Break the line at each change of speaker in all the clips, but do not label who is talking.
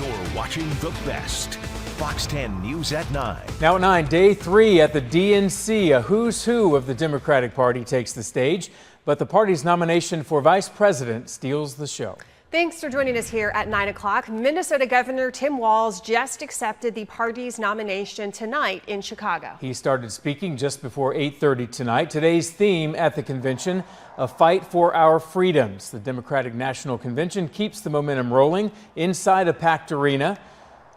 You're watching the best. Fox 10 News at 9.
Now at 9, day 3 at the DNC. A who's who of the Democratic Party takes the stage, but the party's nomination for vice president steals the show.
Thanks for joining us here at 9 o'clock. Minnesota Governor Tim Walz just accepted the party's nomination tonight in Chicago.
He started speaking just before 8:30 tonight. Today's theme at the convention, a fight for our freedoms. The Democratic National Convention keeps the momentum rolling inside a packed arena,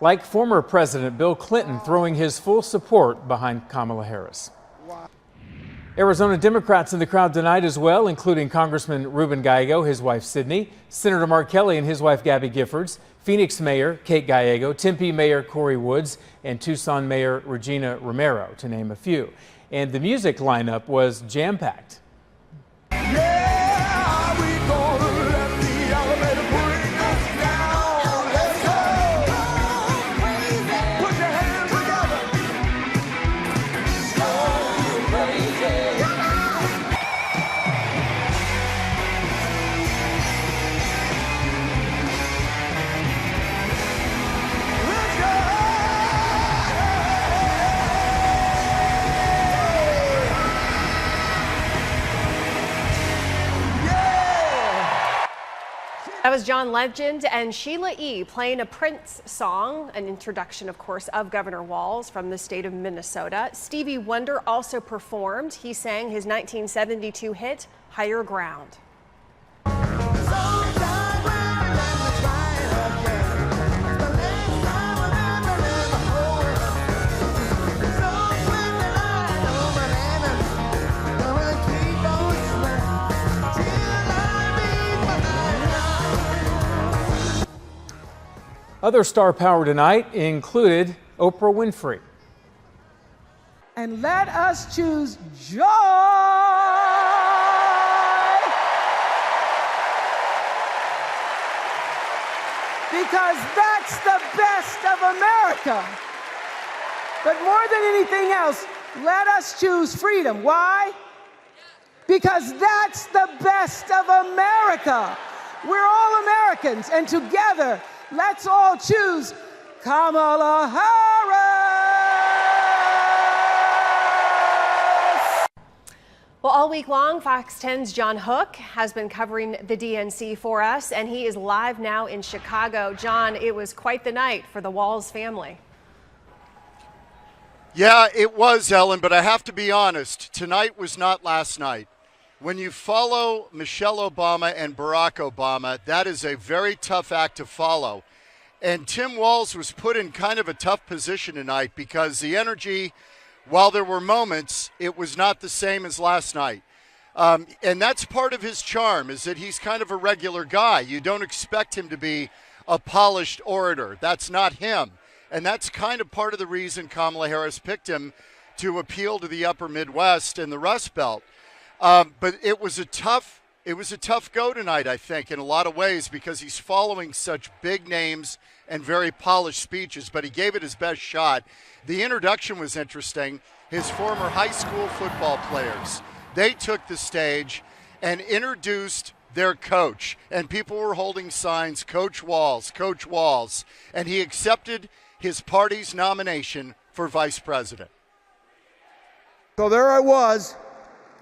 like former President Bill Clinton throwing his full support behind Kamala Harris. Arizona Democrats in the crowd tonight as well, including Congressman Ruben Gallego, his wife Sydney, Senator Mark Kelly and his wife Gabby Giffords, Phoenix Mayor Kate Gallego, Tempe Mayor Corey Woods, and Tucson Mayor Regina Romero, to name a few. And the music lineup was jam-packed.
That was John Legend and Sheila E. playing a Prince song, an introduction, of course, of Governor Walz from the state of Minnesota. Stevie Wonder also performed. He sang his 1972 hit, Higher Ground.
Other star power tonight included Oprah Winfrey.
And let us choose joy, because that's the best of America. But more than anything else, let us choose freedom. Why? Because that's the best of America. We're all Americans, and together, let's all choose Kamala Harris.
Well, all week long, Fox 10's John Hook has been covering the DNC for us, and he is live now in Chicago. John, it was quite the night for the Walz family.
Yeah, it was, Ellen, but I have to be honest. Tonight was not last night. When you follow Michelle Obama and Barack Obama, that is a very tough act to follow. And Tim Walz was put in kind of a tough position tonight because the energy, while there were moments, it was not the same as last night. And that's part of his charm, is that he's kind of a regular guy. You don't expect him to be a polished orator. That's not him. And that's kind of part of the reason Kamala Harris picked him to appeal to the upper Midwest and the Rust Belt. But it was a tough go tonight, I think, in a lot of ways, because he's following such big names and very polished speeches, but he gave it his best shot. The introduction was interesting. His former high school football players, they took the stage and introduced their coach, and people were holding signs, Coach Walz, Coach Walz, and he accepted his party's nomination for vice president.
So there I was,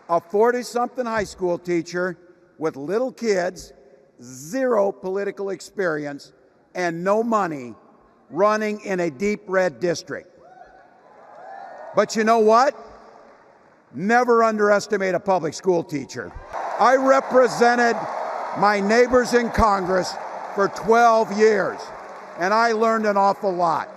a 40-something high school teacher with little kids, zero political experience, and no money, running in a deep red district. But you know what? Never underestimate a public school teacher. I represented my neighbors in Congress for 12 years, and I learned an awful lot.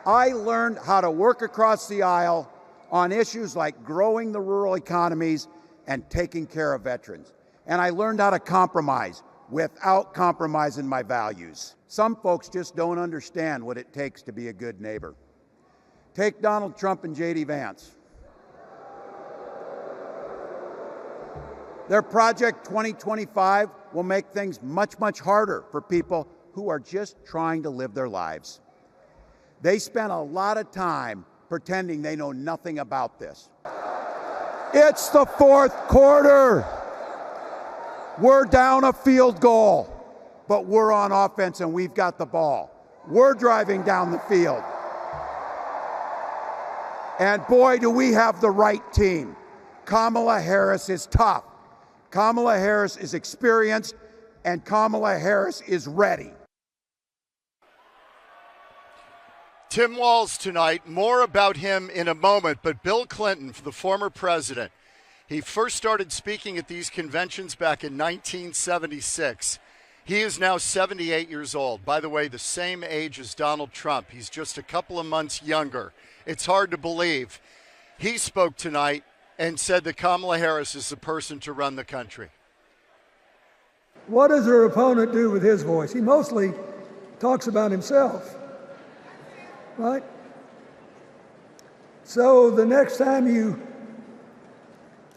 I learned how to work across the aisle on issues like growing the rural economies and taking care of veterans. And I learned how to compromise without compromising my values. Some folks just don't understand what it takes to be a good neighbor. Take Donald Trump and J.D. Vance. Their Project 2025 will make things much, much harder for people who are just trying to live their lives. They spent a lot of time pretending they know nothing about this. It's the fourth quarter. We're down a field goal, but we're on offense and we've got the ball. We're driving down the field. And boy, do we have the right team. Kamala Harris is tough. Kamala Harris is experienced, and Kamala Harris is ready.
Tim Walz tonight. More about him in a moment, but Bill Clinton, the former president, he first started speaking at these conventions back in 1976. He is now 78 years old. By the way, the same age as Donald Trump. He's just a couple of months younger. It's hard to believe. He spoke tonight and said that Kamala Harris is the person to run the country.
What does her opponent do with his voice? He mostly talks about himself, right? So the next time you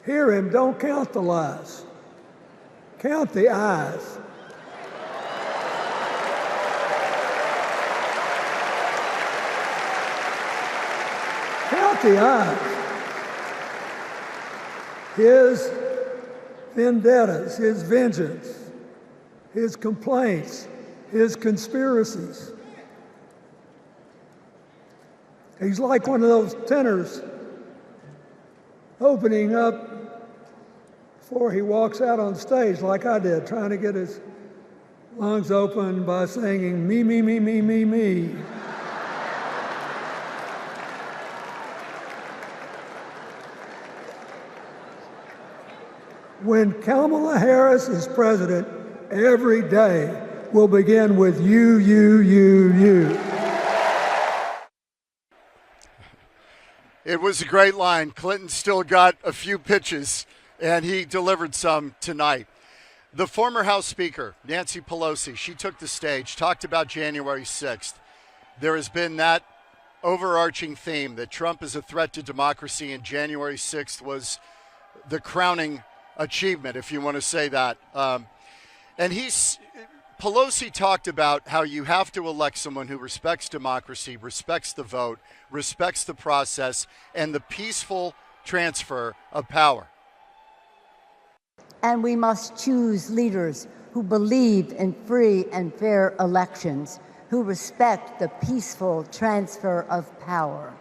hear him, don't count the lies. Count the eyes. Count the eyes. His vendettas, his vengeance, his complaints, his conspiracies. He's like one of those tenors opening up before he walks out on stage, like I did, trying to get his lungs open by singing me, me, me, me, me, me. When Kamala Harris is president, every day will begin with you, you, you, you.
It was a great line. Clinton still got a few pitches, and he delivered some tonight. The former House Speaker, Nancy Pelosi, she took the stage, talked about January 6th. There has been that overarching theme that Trump is a threat to democracy, and January 6th was the crowning achievement, if you want to say that. Pelosi talked about how you have to elect someone who respects democracy, respects the vote, respects the process, and the peaceful transfer of power.
And we must choose leaders who believe in free and fair elections, who respect the peaceful transfer of power.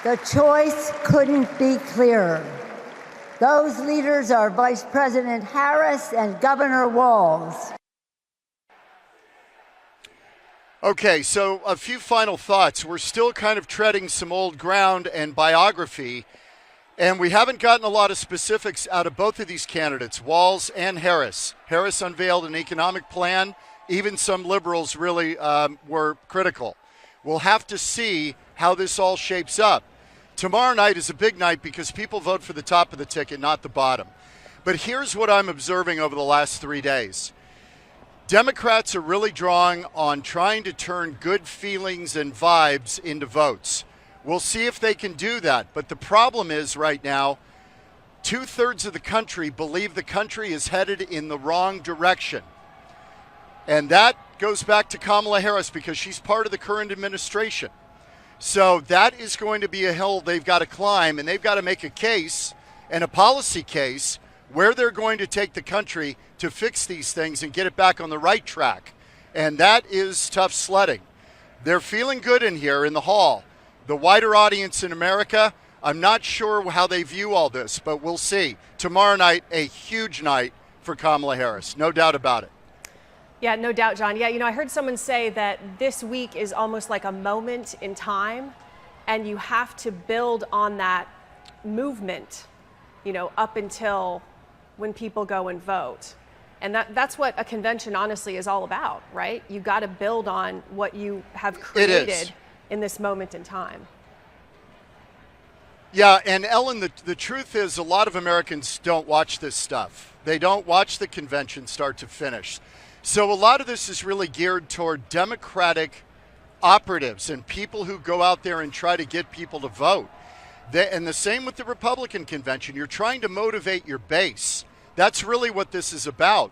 The choice couldn't be clearer. Those leaders are Vice President Harris and Governor Walz.
Okay, so a few final thoughts. We're still kind of treading some old ground and biography, and we haven't gotten a lot of specifics out of both of these candidates, Walz and Harris. Harris unveiled an economic plan. Even some liberals really were critical. We'll have to see how this all shapes up. Tomorrow night is a big night because people vote for the top of the ticket, not the bottom. But here's what I'm observing over the last 3 days. Democrats are really drawing on trying to turn good feelings and vibes into votes. We'll see if they can do that. But the problem is right now, 2/3 of the country believe the country is headed in the wrong direction. And that goes back to Kamala Harris because she's part of the current administration. So that is going to be a hill they've got to climb, and they've got to make a case and a policy case where they're going to take the country to fix these things and get it back on the right track. And that is tough sledding. They're feeling good in here in the hall. The wider audience in America, I'm not sure how they view all this, but we'll see. Tomorrow night, a huge night for Kamala Harris. No doubt about it.
Yeah, no doubt, John. Yeah, I heard someone say that this week is almost like a moment in time, and you have to build on that movement, up until when people go and vote. And that's what a convention honestly is all about, right? You got to build on what you have created in this moment in time.
Yeah, and Ellen, the truth is a lot of Americans don't watch this stuff. They don't watch the convention start to finish. So a lot of this is really geared toward Democratic operatives and people who go out there and try to get people to vote. And the same with the Republican convention. You're trying to motivate your base. That's really what this is about.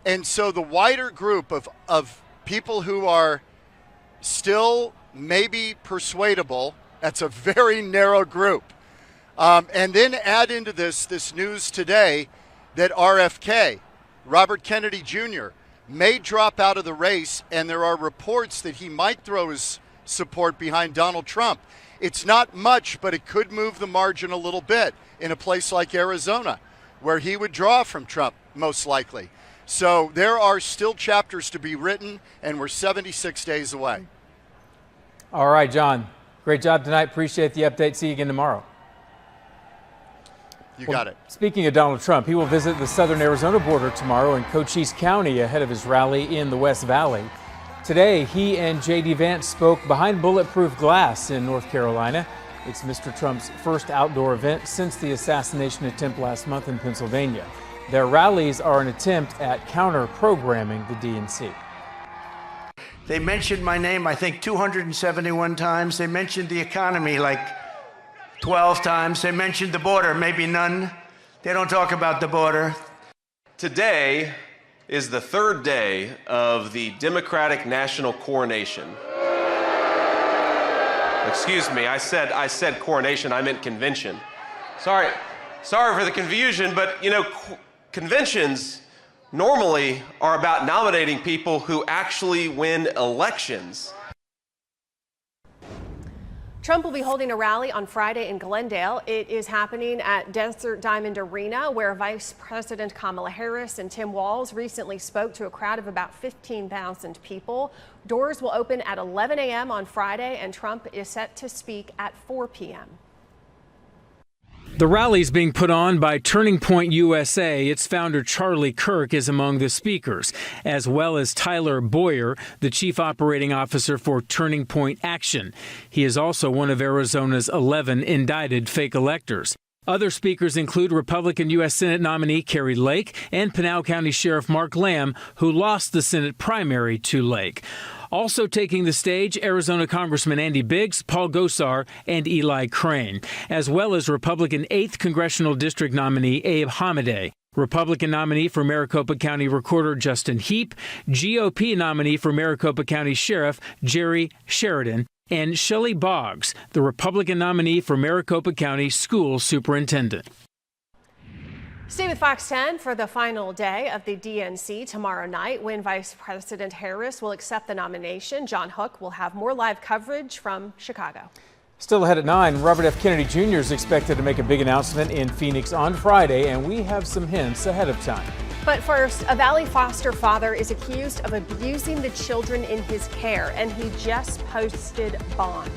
And so the wider group of people who are still maybe persuadable, that's a very narrow group. And then add into this news today that RFK, Robert Kennedy Jr., may drop out of the race, and there are reports that he might throw his support behind Donald Trump. It's not much, but it could move the margin a little bit in a place like Arizona, where he would draw from Trump, most likely. So there are still chapters to be written, and we're 76 days away.
All right, John. Great job tonight. Appreciate the update. See you again tomorrow.
You got it.
Speaking of Donald Trump, he will visit the southern Arizona border tomorrow in Cochise County ahead of his rally in the West Valley. Today, he and J.D. Vance spoke behind bulletproof glass in North Carolina. It's Mr. Trump's first outdoor event since the assassination attempt last month in Pennsylvania. Their rallies are an attempt at counter-programming the DNC.
They mentioned my name, I think, 271 times. They mentioned the economy like 12 times. They mentioned the border, maybe none. They don't talk about the border.
Today is the third day of the Democratic National Coronation. Excuse me, I said coronation, I meant convention. Sorry for the confusion, but you know, conventions normally are about nominating people who actually win elections.
Trump will be holding a rally on Friday in Glendale. It is happening at Desert Diamond Arena, where Vice President Kamala Harris and Tim Walz recently spoke to a crowd of about 15,000 people. Doors will open at 11 a.m. on Friday, and Trump is set to speak at 4 p.m.
The rally is being put on by Turning Point USA. Its founder, Charlie Kirk, is among the speakers, as well as Tyler Boyer, the chief operating officer for Turning Point Action. He is also one of Arizona's 11 indicted fake electors. Other speakers include Republican U.S. Senate nominee Carrie Lake and Pinal County Sheriff Mark Lamb, who lost the Senate primary to Lake. Also taking the stage, Arizona Congressman Andy Biggs, Paul Gosar, and Eli Crane, as well as Republican 8th Congressional District nominee Abe Hamadeh, Republican nominee for Maricopa County Recorder Justin Heap, GOP nominee for Maricopa County Sheriff Jerry Sheridan, and Shelley Boggs, the Republican nominee for Maricopa County School Superintendent.
Stay with Fox 10 for the final day of the DNC tomorrow night, when Vice President Harris will accept the nomination. John Hook will have more live coverage from Chicago.
Still ahead at 9, Robert F. Kennedy Jr. is expected to make a big announcement in Phoenix on Friday, and we have some hints ahead of time.
But first, a Valley foster father is accused of abusing the children in his care, and he just posted bond.